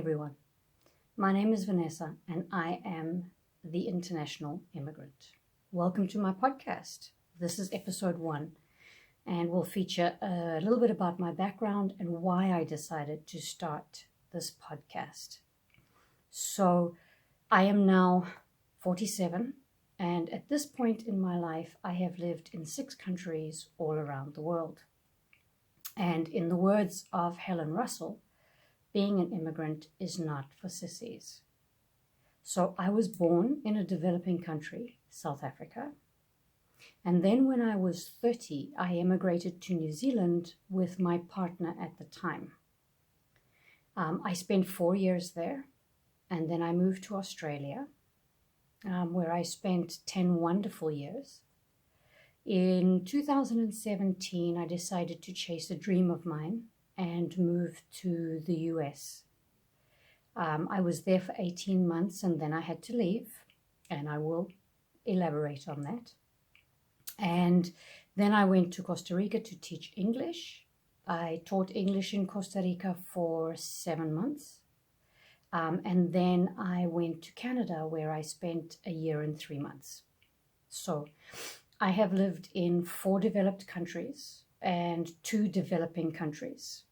everyone. My name is Vanessa and I am the International Immigrant. Welcome to my podcast. This is episode 1 and will feature a little bit about my background and why I decided to start this podcast. So I am now 47 and at this point in my life I have lived in 6 countries all around the world. And in the words of Helen Russell, being an immigrant is not for sissies. So I was born in a developing country, South Africa. And then when I was 30, I immigrated to New Zealand with my partner at the time. I spent 4 years there, and then I moved to Australia, where I spent 10 wonderful years. In 2017, I decided to chase a dream of mine and moved to the US. I was there for 18 months and then I had to leave, and I will elaborate on that. And then I went to Costa Rica to teach English. I taught English in Costa Rica for 7 months. And then I went to Canada, where I spent a year and 3 months. So I have lived in 4 developed countries and 2 developing countries.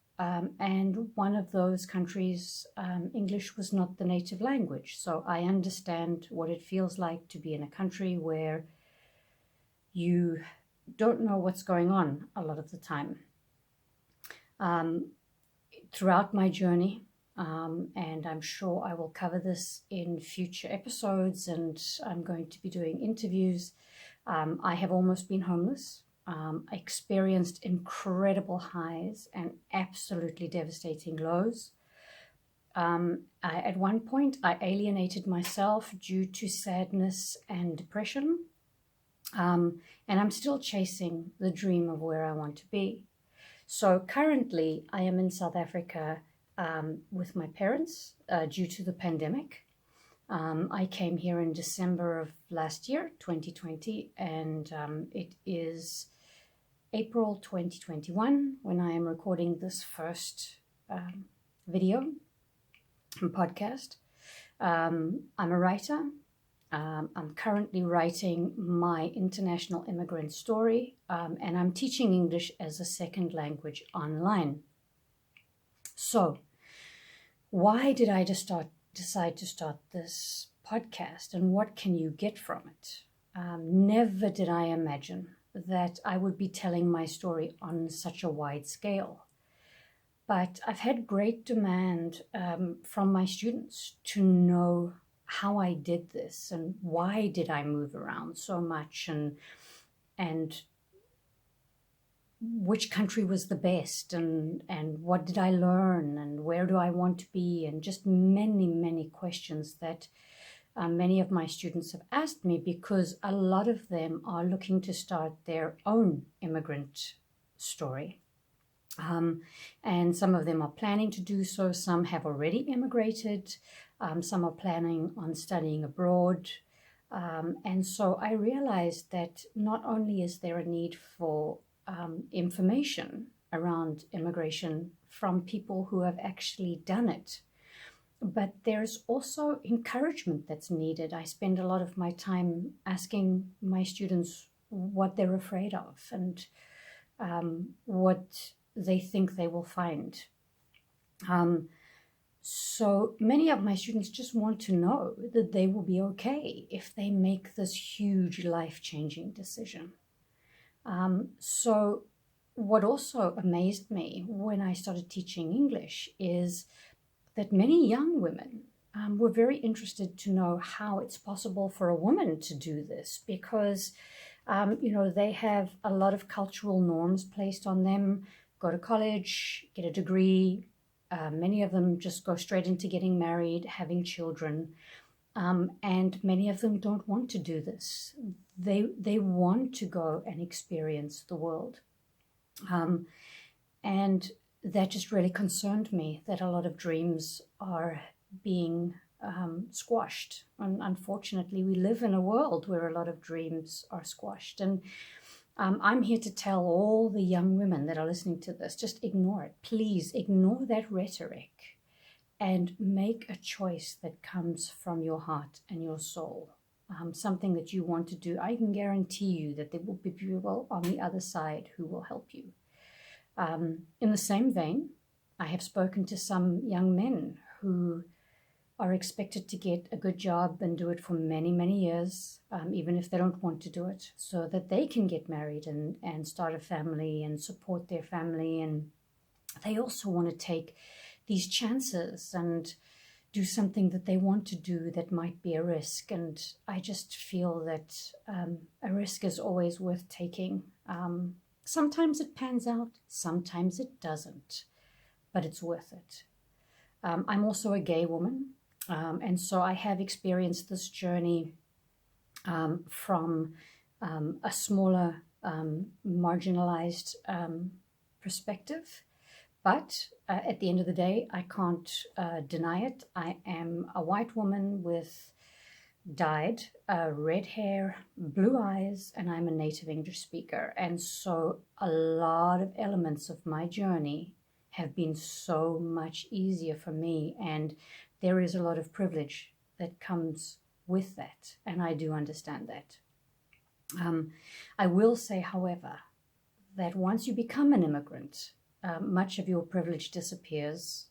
And one of those countries, English was not the native language. So I understand what it feels like to be in a country where you don't know what's going on a lot of the time. Throughout my journey, and I'm sure I will cover this in future episodes, and I'm going to be doing interviews, I have almost been homeless. I experienced incredible highs and absolutely devastating lows. At one point, I alienated myself due to sadness and depression. And I'm still chasing the dream of where I want to be. So currently, I am in South Africa with my parents due to the pandemic. I came here in December of last year, 2020, and it is April 2021 when I am recording this first video and podcast. I'm a writer. I'm currently writing my International Immigrant story, and I'm teaching English as a second language online. So, why did I decide to start this podcast, and what can you get from it? Never did I imagine that I would be telling my story on such a wide scale. But I've had great demand from my students to know how I did this and why did I move around so much, and which country was the best, and what did I learn, and where do I want to be, and just many questions that many of my students have asked me, because a lot of them are looking to start their own immigrant story. And some of them are planning to do so. Some have already immigrated. Some are planning on studying abroad. And so I realized that not only is there a need for information around immigration from people who have actually done it, but there's also encouragement that's needed. I spend a lot of my time asking my students what they're afraid of and what they think they will find. So many of my students just want to know that they will be okay if they make this huge life-changing decision. So what also amazed me when I started teaching English is that many young women were very interested to know how it's possible for a woman to do this, because they have a lot of cultural norms placed on them. Go to college, get a degree. Many of them just go straight into getting married, having children. And many of them don't want to do this. They want to go and experience the world. And that just really concerned me, that a lot of dreams are being squashed. And unfortunately, we live in a world where a lot of dreams are squashed. And I'm here to tell all the young women that are listening to this, just ignore it. Please ignore that rhetoric and make a choice that comes from your heart and your soul, something that you want to do. I can guarantee you that there will be people on the other side who will help you. In the same vein, I have spoken to some young men who are expected to get a good job and do it for many, many years, even if they don't want to do it, so that they can get married and start a family and support their family. And they also want to take these chances and do something that they want to do that might be a risk. And I just feel that a risk is always worth taking. Sometimes it pans out, sometimes it doesn't, but it's worth it. I'm also a gay woman, and so I have experienced this journey from a smaller, marginalized perspective. But at the end of the day, I can't deny it. I am a white woman with dyed red hair, blue eyes, and I'm a native English speaker. And so a lot of elements of my journey have been so much easier for me. And there is a lot of privilege that comes with that. And I do understand that. I will say, however, that once you become an immigrant, much of your privilege disappears,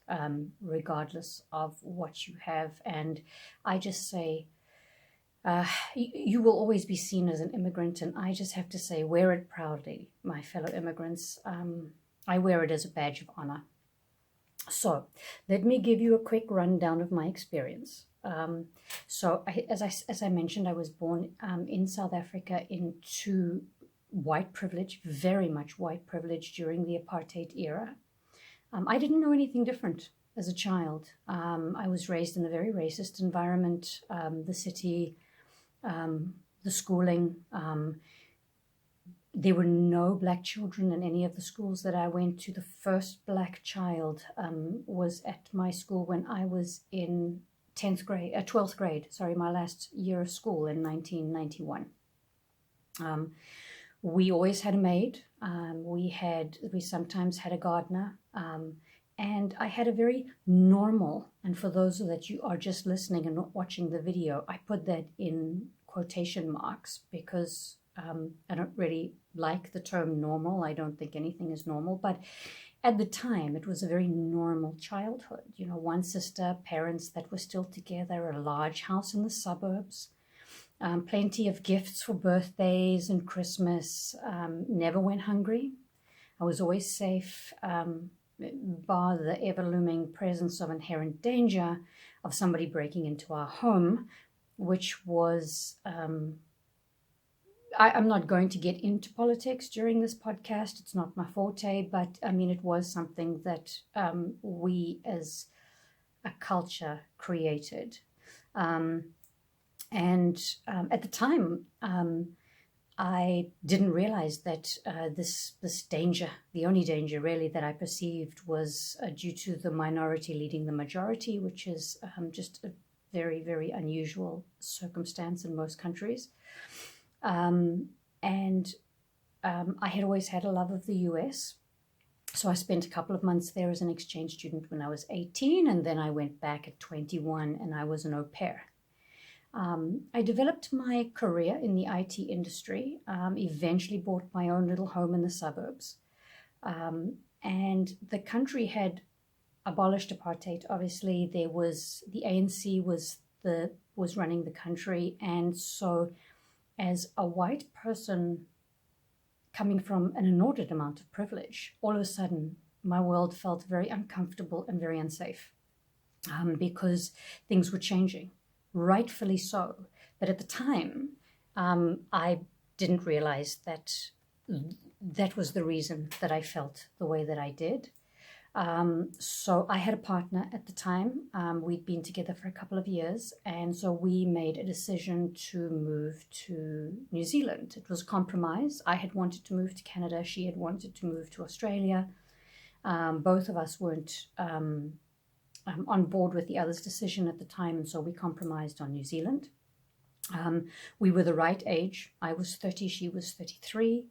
regardless of what you have. And I just say, you will always be seen as an immigrant, and I just have to say, wear it proudly, my fellow immigrants. I wear it as a badge of honor. So let me give you a quick rundown of my experience. As I mentioned, I was born in South Africa into white privilege, very much white privilege during the apartheid era. I didn't know anything different as a child. I was raised in a very racist environment, the city, the schooling. There were no black children in any of the schools that I went to. The first black child was at my school when I was in 12th grade, my last year of school in 1991. We always had a maid. We sometimes had a gardener. And I had a very normal, and for those that you are just listening and not watching the video, I put that in quotation marks because I don't really like the term normal. I don't think anything is normal, but at the time it was a very normal childhood. You know, one sister, parents that were still together, a large house in the suburbs, plenty of gifts for birthdays and Christmas, never went hungry. I was always safe, bar the ever-looming presence of inherent danger of somebody breaking into our home, which was, I'm not going to get into politics during this podcast. It's not my forte, but I mean, it was something that we as a culture created. And at the time, I didn't realize that this danger, the only danger really that I perceived, was due to the minority leading the majority, which is just a very, very unusual circumstance in most countries. I had always had a love of the US. So I spent a couple of months there as an exchange student when I was 18, and then I went back at 21 and I was an au pair. I developed my career in the IT industry, eventually bought my own little home in the suburbs. And the country had abolished apartheid. Obviously, there was the ANC was running the country. And so as a white person coming from an inordinate amount of privilege, all of a sudden my world felt very uncomfortable and very unsafe because things were changing. Rightfully so. But at the time, I didn't realize that that was the reason that I felt the way that I did. So I had a partner at the time. We'd been together for a couple of years. And so we made a decision to move to New Zealand. It was a compromise. I had wanted to move to Canada. She had wanted to move to Australia. Both of us weren't on board with the other's decision at the time, and so we compromised on New Zealand. We were the right age. I was 30, she was 33.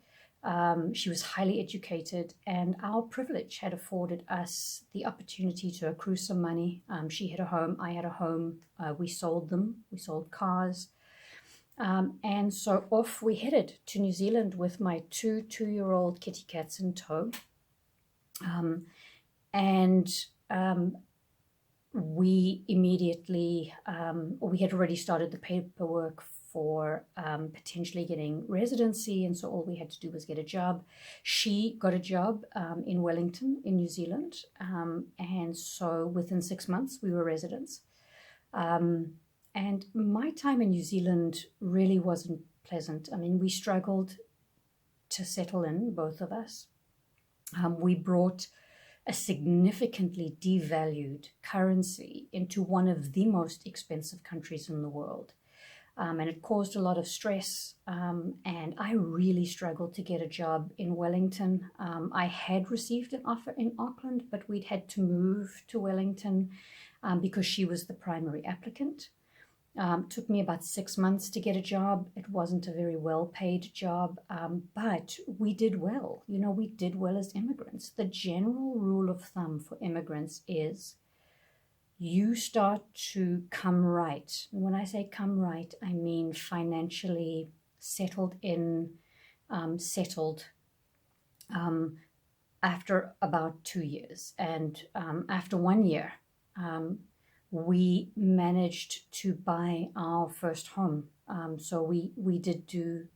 She was highly educated, and our privilege had afforded us the opportunity to accrue some money. She had a home, I had a home. We sold them, we sold cars. And so off we headed to New Zealand with my two-year-old kitty cats in tow. And we immediately, we had already started the paperwork for potentially getting residency, and so all we had to do was get a job. She got a job in Wellington in New Zealand, and so within 6 months we were residents. And my time in New Zealand really wasn't pleasant. I mean, we struggled to settle in, both of us. We brought a significantly devalued currency into one of the most expensive countries in the world. And it caused a lot of stress, and I really struggled to get a job in Wellington. I had received an offer in Auckland, but we'd had to move to Wellington because she was the primary applicant. Took me about 6 months to get a job. It wasn't a very well-paid job, but we did well. You know, we did well as immigrants. The general rule of thumb for immigrants is you start to come right. And when I say come right, I mean financially settled in, after about 2 years. And after 1 year, we managed to buy our first home. So we did do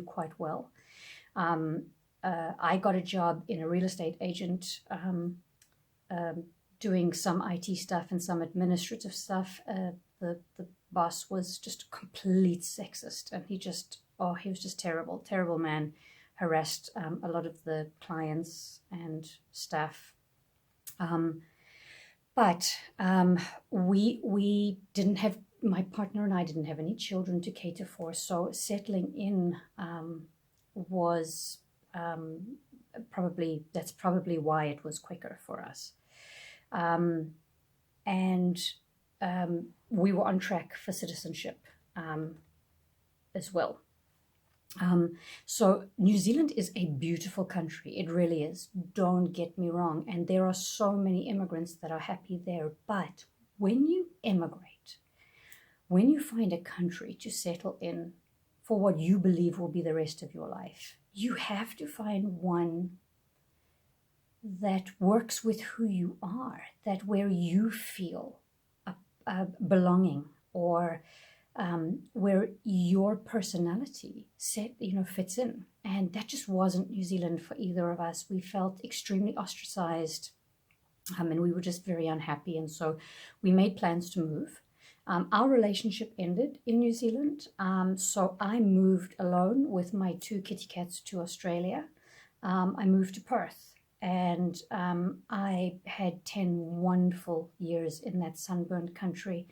quite well. I got a job in a real estate agent, doing some IT stuff and some administrative stuff. The boss was just a complete sexist, and he was just terrible man. Harassed a lot of the clients and staff. But we didn't have, my partner and I didn't have any children to cater for, so settling in was that's probably why it was quicker for us. And we were on track for citizenship as well. So New Zealand is a beautiful country. It really is. Don't get me wrong. And there are so many immigrants that are happy there. But when you immigrate, when you find a country to settle in for what you believe will be the rest of your life, you have to find one that works with who you are, that where you feel belonging, or where your personality fits in. And that just wasn't New Zealand for either of us. We felt extremely ostracized, and we were just very unhappy. And so we made plans to move. Our relationship ended in New Zealand. So I moved alone with my 2 kitty cats to Australia. I moved to Perth. And I had 10 wonderful years in that sunburned country.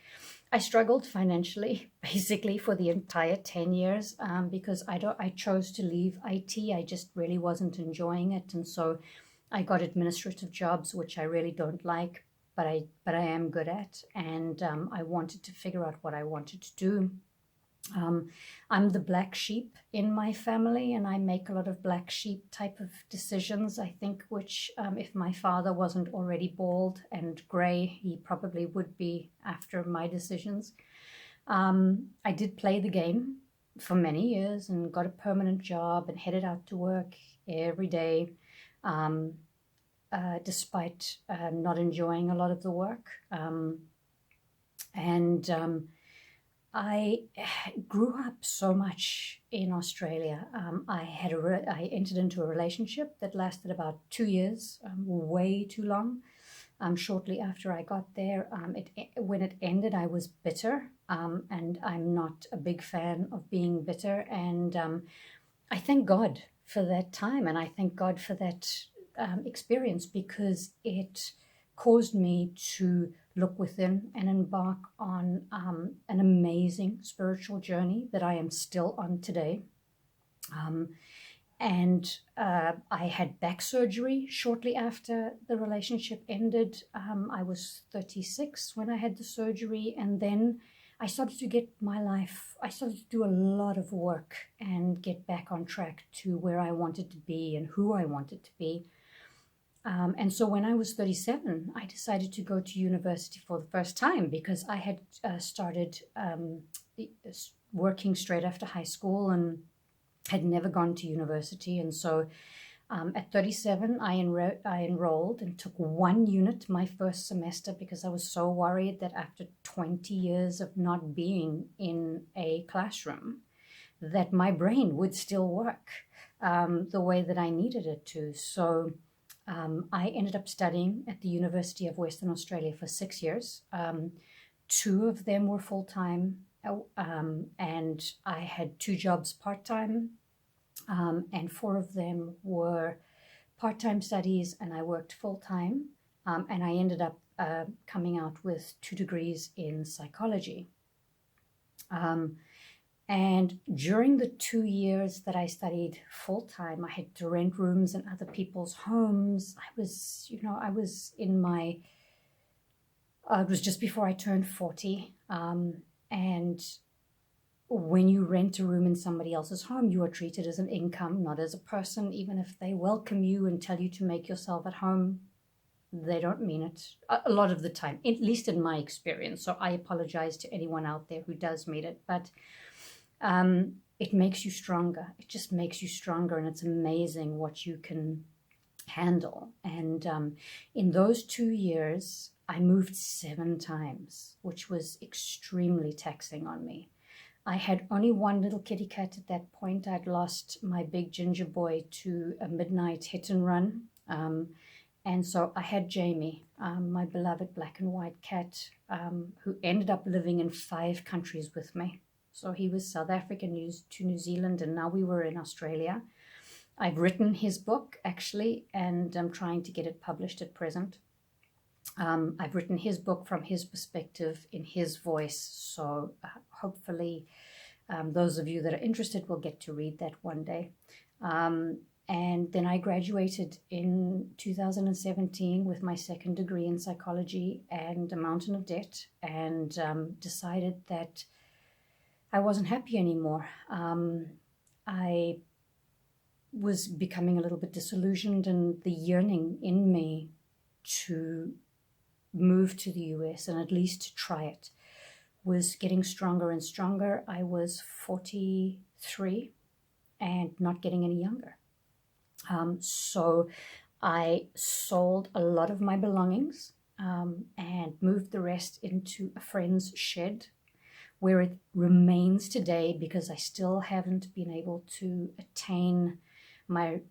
I struggled financially, basically, for the entire 10 years because I chose to leave IT. I just really wasn't enjoying it. And so I got administrative jobs, which I really don't like, but I am good at. And I wanted to figure out what I wanted to do. I'm the black sheep in my family, and I make a lot of black sheep type of decisions, I think, which if my father wasn't already bald and gray, he probably would be after my decisions. I did play the game for many years and got a permanent job and headed out to work every day, despite not enjoying a lot of the work. I grew up so much in Australia. I entered into a relationship that lasted about 2 years, way too long. Shortly after I got there, when it ended, I was bitter, and I'm not a big fan of being bitter. And I thank God for that time, and I thank God for that experience, because it caused me to look within and embark on an amazing spiritual journey that I am still on today. I had back surgery shortly after the relationship ended. I was 36 when I had the surgery, and then I started to get my life, I started to do a lot of work and get back on track to where I wanted to be and who I wanted to be. And so when I was 37, I decided to go to university for the first time because I had started working straight after high school and had never gone to university. And so at 37, I enrolled and took one unit my first semester because I was so worried that after 20 years of not being in a classroom, that my brain would still work the way that I needed it to. So I ended up studying at the University of Western Australia for 6 years. 2 of them were full-time, and I had 2 jobs part-time. And 4 of them were part-time studies, and I worked full-time. And I ended up coming out with 2 degrees in psychology. And during the 2 years that I studied full-time, I had to rent rooms in other people's homes. I was in my, it was just before I turned 40. And when you rent a room in somebody else's home, you are treated as an income, not as a person. Even if they welcome you and tell you to make yourself at home, they don't mean it a lot of the time, at least in my experience. So I apologize to anyone out there who does mean it, but it makes you stronger. It just makes you stronger, and it's amazing what you can handle. And in those 2 years, I moved 7 times, which was extremely taxing on me. I had only one little kitty cat at that point. I'd lost my big ginger boy to a midnight hit and run. And so I had Jamie, my beloved black and white cat, who ended up living in 5 countries with me. So he was South African to New Zealand, and now we were in Australia. I've written his book, actually, and I'm trying to get it published at present. I've written his book from his perspective, in his voice, so hopefully those of you that are interested will get to read that one day. And then I graduated in 2017 with my 2nd degree in psychology and a mountain of debt, and decided that I wasn't happy anymore. I was becoming a little bit disillusioned, and the yearning in me to move to the US and at least to try it was getting stronger and stronger. I was 43 and not getting any younger. So I sold a lot of my belongings and moved the rest into a friend's shed, where it remains today because I still haven't been able to attain my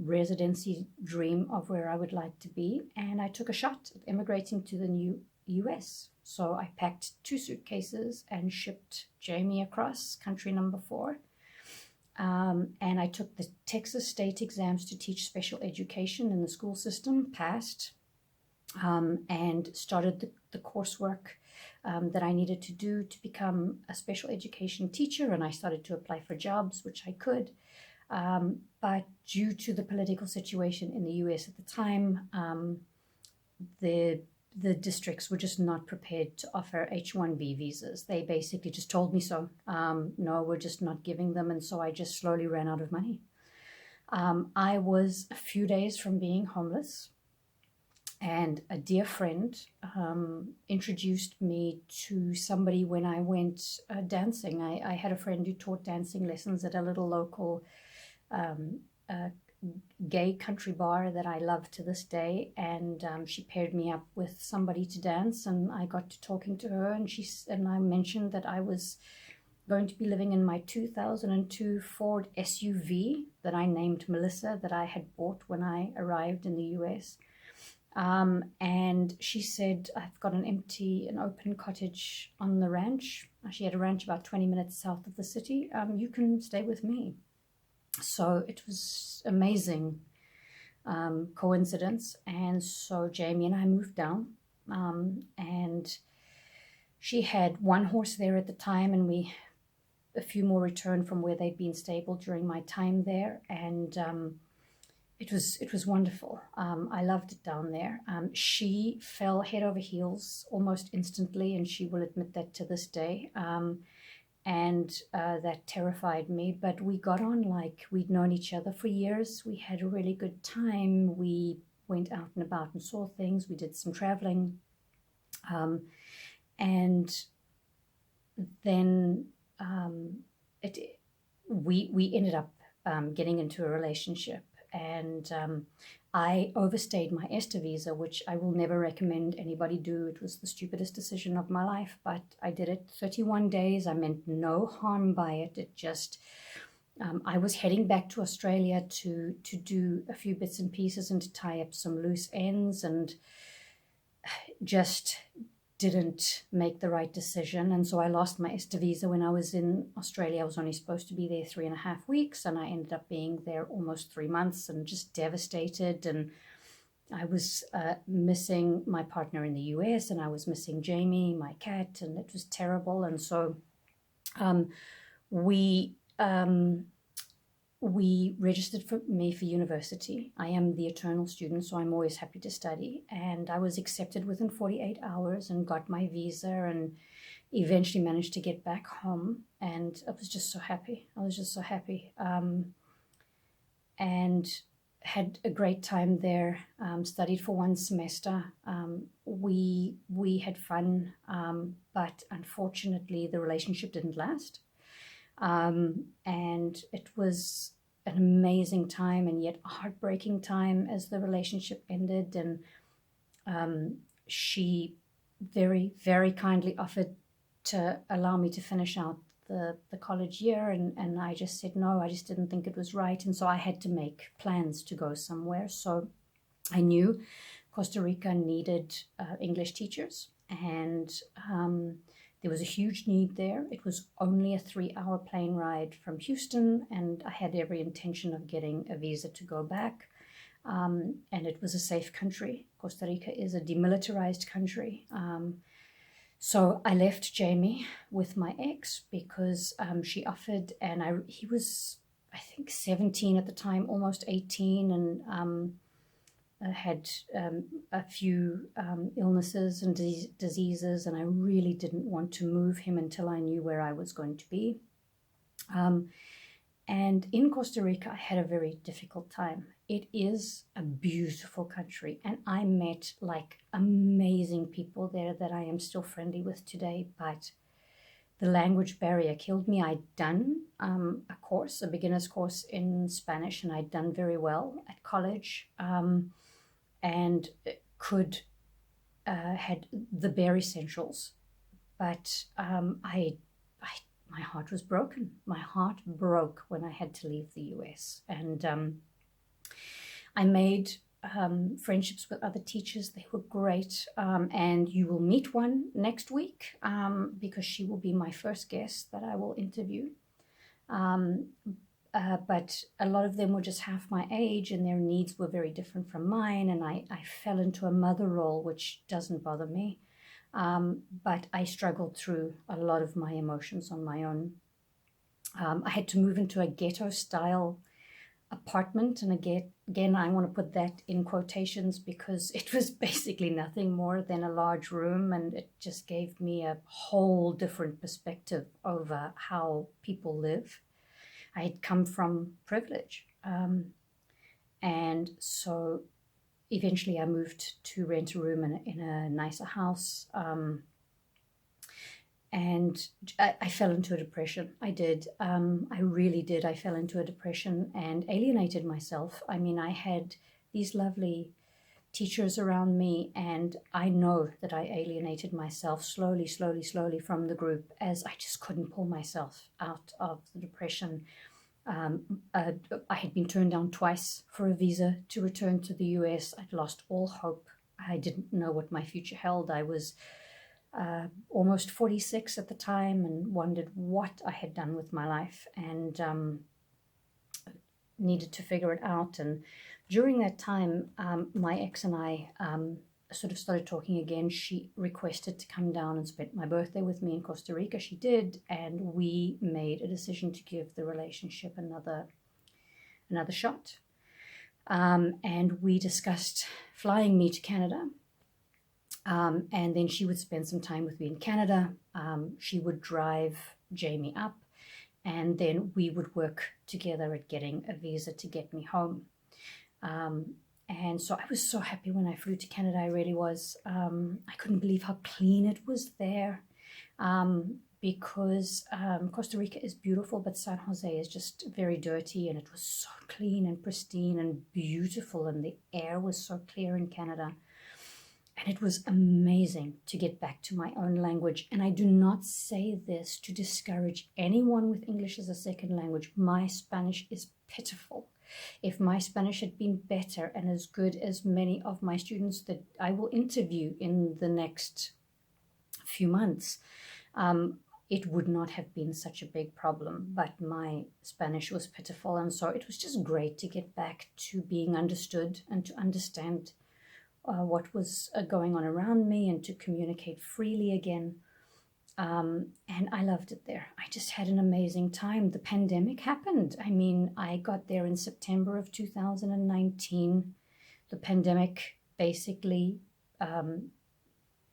residency dream of where I would like to be. And I took a shot at immigrating to the new US. So I packed 2 suitcases and shipped Jamie across country number 4. And I took the Texas state exams to teach special education in the school system, passed, and started the coursework that I needed to do to become a special education teacher. And I started to apply for jobs, which I could. But due to the political situation in the US at the time, the districts were just not prepared to offer H-1B visas. They basically just told me so. No, we're just not giving them. And so I just slowly ran out of money. I was a few days from being homeless, and a dear friend introduced me to somebody when I went dancing. I had a friend who taught dancing lessons at a little local gay country bar that I love to this day, and she paired me up with somebody to dance, and I got to talking to her, and I mentioned that I was going to be living in my 2002 Ford SUV that I named Melissa, that I had bought when I arrived in the US. And she said, I've got an open cottage on the ranch. She had a ranch about 20 minutes south of the city. You can stay with me. So it was amazing coincidence. And so Jamie and I moved down, and she had 1 horse there at the time, and a few more returned from where they'd been stable during my time there. And it was wonderful. I loved it down there. She fell head over heels almost instantly, and she will admit that to this day. And that terrified me. But we got on like we'd known each other for years. We had a really good time. We went out and about and saw things. We did some traveling. And then we ended up getting into a relationship. And I overstayed my ESTA visa, which I will never recommend anybody do. It was the stupidest decision of my life, but I did it 31 days. I meant no harm by it. It just, I was heading back to Australia to do a few bits and pieces and to tie up some loose ends, and just didn't make the right decision. And so I lost my ESTA visa when I was in Australia. I was only supposed to be there 3.5 weeks, and I ended up being there almost 3 months and just devastated. And I was missing my partner in the US, and I was missing Jamie, my cat, and it was terrible. And so we registered me for university. I am the eternal student, so I'm always happy to study. And I was accepted within 48 hours and got my visa and eventually managed to get back home. And I was just so happy. I was just so happy. And had a great time there, studied for 1 semester. We had fun, but unfortunately the relationship didn't last. And it was an amazing time and yet a heartbreaking time as the relationship ended. And she very, very kindly offered to allow me to finish out the college year. And I just said no, I just didn't think it was right. And so I had to make plans to go somewhere. So I knew Costa Rica needed English teachers, and there was a huge need there. It was only a 3-hour plane ride from Houston, and I had every intention of getting a visa to go back. And it was a safe country. Costa Rica is a demilitarized country. So I left Jamie with my ex because she offered, and he was, I think, 17 at the time, almost 18, and had a few illnesses and diseases, and I really didn't want to move him until I knew where I was going to be. And in Costa Rica, I had a very difficult time. It is a beautiful country, and I met like amazing people there that I am still friendly with today, but the language barrier killed me. I'd done a course, a beginner's course in Spanish, and I'd done very well at college. And had the bare essentials, but my heart was broken. My heart broke when I had to leave the US, and I made friendships with other teachers. They were great, and you will meet one next week because she will be my first guest that I will interview. But a lot of them were just half my age, and their needs were very different from mine. And I fell into a mother role, which doesn't bother me. But I struggled through a lot of my emotions on my own. I had to move into a ghetto-style apartment. And again, I want to put that in quotations because it was basically nothing more than a large room. And it just gave me a whole different perspective over how people live. I had come from privilege. And so eventually I moved to rent a room in a nicer house. And I fell into a depression. I did. I really did. I fell into a depression and alienated myself. I mean, I had these lovely teachers around me, and I know that I alienated myself slowly from the group as I just couldn't pull myself out of the depression. I had been turned down twice for a visa to return to the US. I'd lost all hope. I didn't know what my future held. I was almost 46 at the time and wondered what I had done with my life, and needed to figure it out. And during that time, my ex and I sort of started talking again. She requested to come down and spend my birthday with me in Costa Rica. She did, and we made a decision to give the relationship another shot. And we discussed flying me to Canada. And then she would spend some time with me in Canada. She would drive Jamie up, and then we would work together at getting a visa to get me home. And so I was so happy when I flew to Canada. I really was. I couldn't believe how clean it was there, because Costa Rica is beautiful, but San Jose is just very dirty, and it was so clean and pristine and beautiful, and the air was so clear in Canada. And it was amazing to get back to my own language. And I do not say this to discourage anyone with English as a second language. My Spanish is pitiful. If my Spanish had been better and as good as many of my students that I will interview in the next few months, it would not have been such a big problem. But my Spanish was pitiful. And so it was just great to get back to being understood and to understand what was going on around me and to communicate freely again. And I loved it there. I just had an amazing time. The pandemic happened. I mean, I got there in September of 2019. The pandemic basically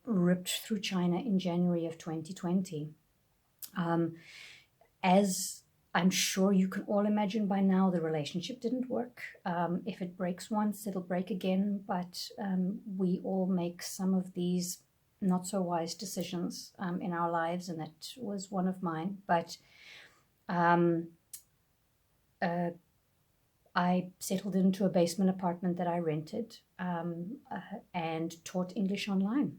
ripped through China in January of 2020. As I'm sure you can all imagine by now, the relationship didn't work. If it breaks once, it'll break again. But we all make some of these not so wise decisions in our lives, and that was one of mine. But I settled into a basement apartment that I rented and taught English online.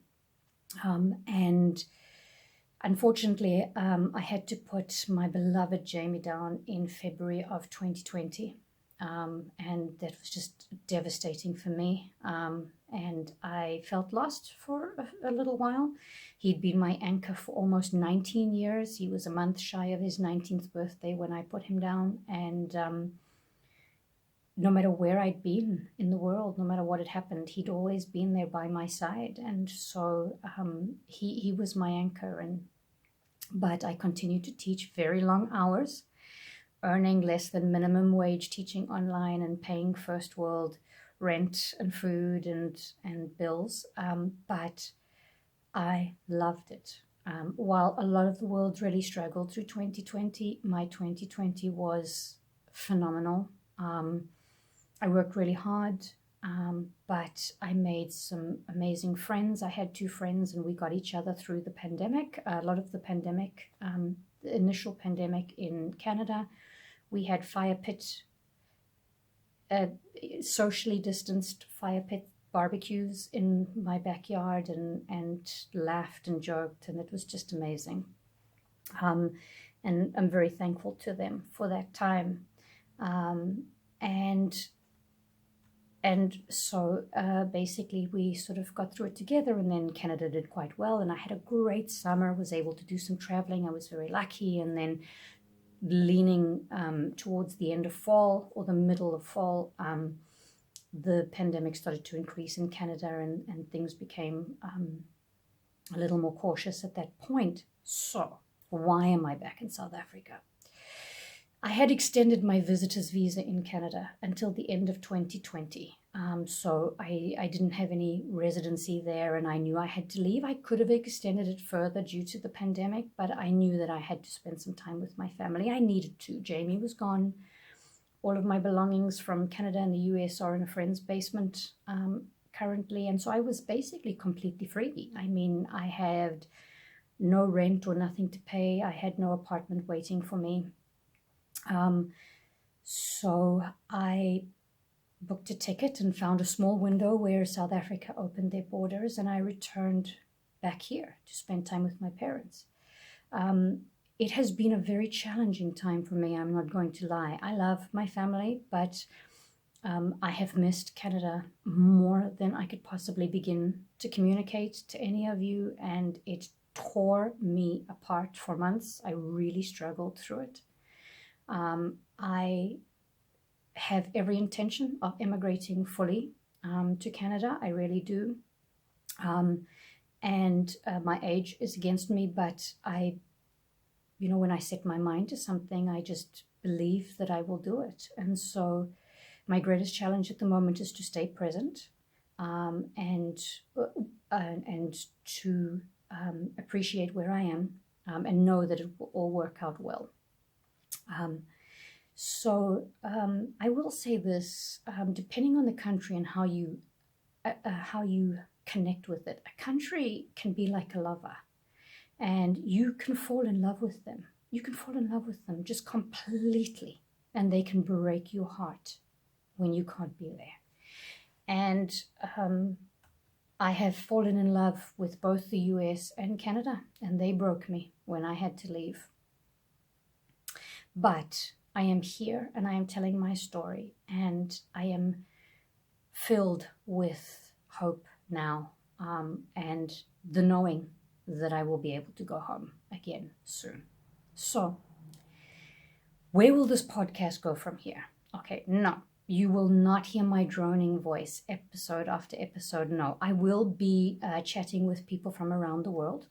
And unfortunately, I had to put my beloved Jamie down in February of 2020, and that was just devastating for me, and I felt lost for a little while. He'd been my anchor for almost 19 years. He was a month shy of his 19th birthday when I put him down, and no matter where I'd been in the world, no matter what had happened, he'd always been there by my side. And so he was my anchor. But I continued to teach very long hours, earning less than minimum wage, teaching online and paying first world rent and food and bills. But I loved it. While a lot of the world really struggled through 2020, my 2020 was phenomenal. I worked really hard, but I made some amazing friends. I had 2 friends, and we got each other through the pandemic. A lot of the pandemic, the initial pandemic in Canada, we had fire pit, socially distanced fire pit barbecues in my backyard, and laughed and joked, and it was just amazing. And I'm very thankful to them for that time. And so basically we sort of got through it together, and then Canada did quite well, and I had a great summer, was able to do some traveling. I was very lucky. And then leaning towards the end of fall or the middle of fall, the pandemic started to increase in Canada, and things became a little more cautious at that point. So why am I back in South Africa? I had extended my visitor's visa in Canada until the end of 2020. So I didn't have any residency there, and I knew I had to leave. I could have extended it further due to the pandemic, but I knew that I had to spend some time with my family. I needed to. Jamie was gone. All of my belongings from Canada and the US are in a friend's basement currently, and so I was basically completely free. I mean, I had no rent or nothing to pay. I had no apartment waiting for me. So I booked a ticket and found a small window where South Africa opened their borders, and I returned back here to spend time with my parents. It has been a very challenging time for me, I'm not going to lie. I love my family, but I have missed Canada more than I could possibly begin to communicate to any of you, and it tore me apart for months. I really struggled through it. I have every intention of immigrating fully to Canada. I really do. And my age is against me, but when I set my mind to something, I just believe that I will do it. And so My greatest challenge at the moment is to stay present, and to appreciate where I am, and know that it will all work out well. So I will say this, depending on the country and how you connect with it. A country can be like a lover, and you can fall in love with them. You can fall in love with them just completely, and they can break your heart when you can't be there. And I have fallen in love with both the US and Canada, and they broke me when I had to leave. But I am here, and I am telling my story, and I am filled with hope now, and the knowing that I will be able to go home again soon. So, where will this podcast go from here? Okay, no, you will not hear my droning voice episode after episode. No, I will be chatting with people from around the world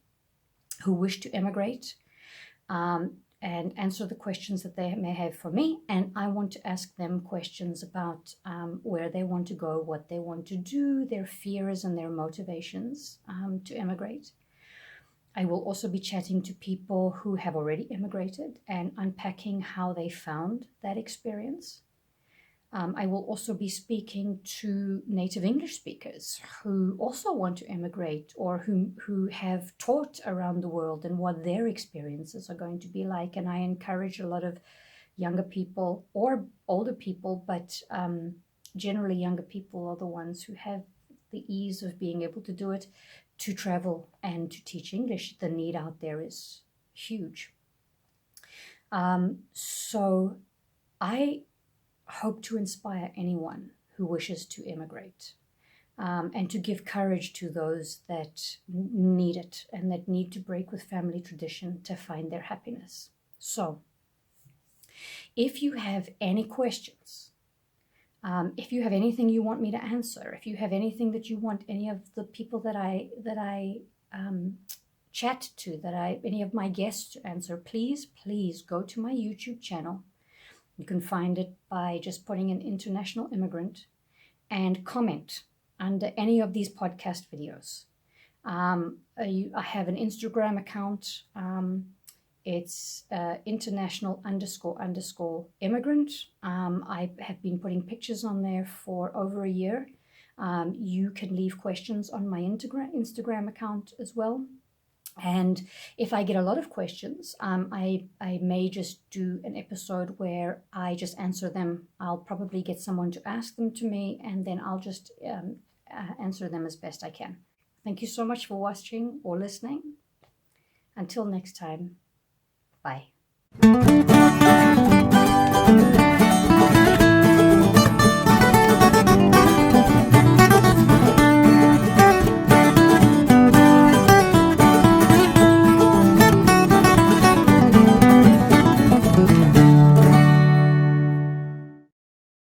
who wish to immigrate, and answer the questions that they may have for me. And I want to ask them questions about where they want to go, what they want to do, their fears and their motivations to immigrate. I will also be chatting to people who have already immigrated and unpacking how they found that experience. I will also be speaking to native English speakers who also want to immigrate, or who have taught around the world, and what their experiences are going to be like. And I encourage a lot of younger people or older people, but generally younger people are the ones who have the ease of being able to do it, to travel and to teach English. The need out there is huge. So I hope to inspire anyone who wishes to immigrate, and to give courage to those that need it and that need to break with family tradition to find their happiness. So if you have any questions, if you have anything you want me to answer, if you have anything that you want any of the people that I chat to, any of my guests to answer, please go to my YouTube channel. You can find it by just putting in International Immigrant and comment under any of these podcast videos. I have an Instagram account. It's international__immigrant. I have been putting pictures on there for over a year. You can leave questions on my Instagram account as well. And if I get a lot of questions, I may just do an episode where I just answer them. I'll probably get someone to ask them to me, and then I'll just answer them as best I can. Thank you so much for watching or listening. Until next time, bye.